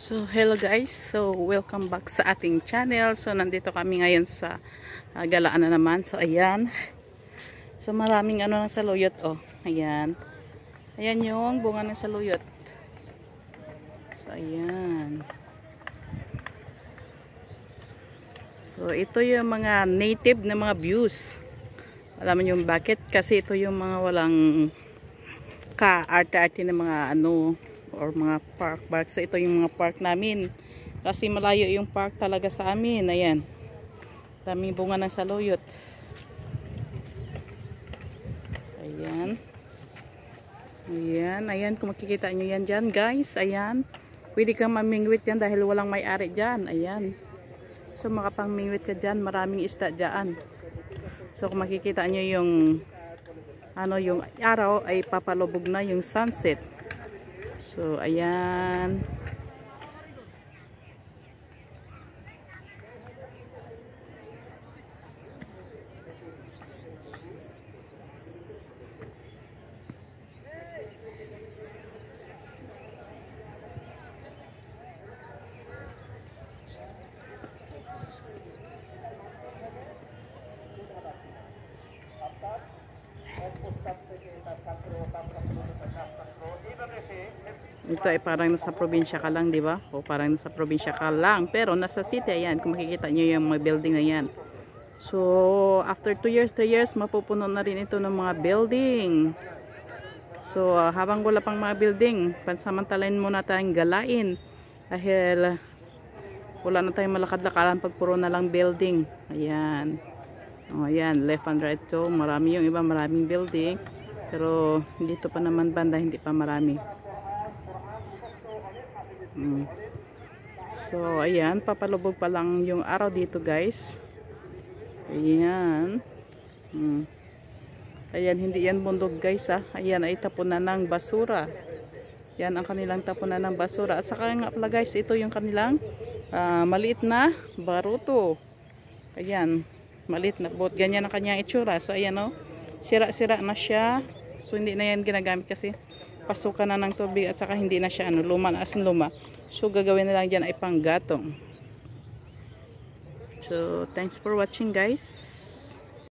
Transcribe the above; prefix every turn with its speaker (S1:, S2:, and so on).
S1: So, hello guys. So, welcome back sa ating channel. So, nandito kami ngayon sa galaan na naman. So, ayan. So, maraming ano ng saluyot. Oh, ayan. Ayan yung bunga ng saluyot. So, ayan. So, ito yung mga native na mga views. Alam mo yung bakit? Kasi ito yung mga walang ka-arte-arte na mga ano or mga park. So ito yung mga park namin. Kasi malayo yung park talaga sa amin. Ayan. Daming bunga ng saluyot. Ayan. Ayan. Ayan. Kung makikita nyo yan dyan guys. Ayan. Pwede kang mamingwit dyan dahil walang may-ari dyan. Ayan. So makapangmingwit ka dyan. Maraming isda dyan. So kung makikita nyo yung yung araw ay papalubog na yung sunset. So ayan. Ito ay parang nasa probinsya ka lang, di ba? O parang nasa probinsya ka lang. Pero nasa city, ayan. Kung makikita nyo yung mga building na yan. So, after 2 years, 3 years, mapupuno na rin ito ng mga building. So, habang wala pang mga building, pansamantalain muna tayong galain. Dahil, wala na tayong malakad-lakaran pag puro na lang building. Ayan. O, ayan. Left and right to. Marami yung iba, maraming building. Pero, dito pa naman banda, hindi pa marami. So, ayan, papalubog pa lang yung araw dito guys. Ayan. Ayan, hindi yan bundok guys ha. Ayan ay tapunan ng basura. Yan ang kanilang tapunan ng basura. At saka nga pala guys, ito yung kanilang maliit na baruto. Ayan, maliit na boat. Ganyan ang kanyang itsura. So, ayan o. Sira-sira na siya. So, hindi na yan ginagamit kasi pasukan na ng tubig at saka hindi na siya luma na as in luma. So gagawin na lang dyan ay panggatong. So thanks for watching guys.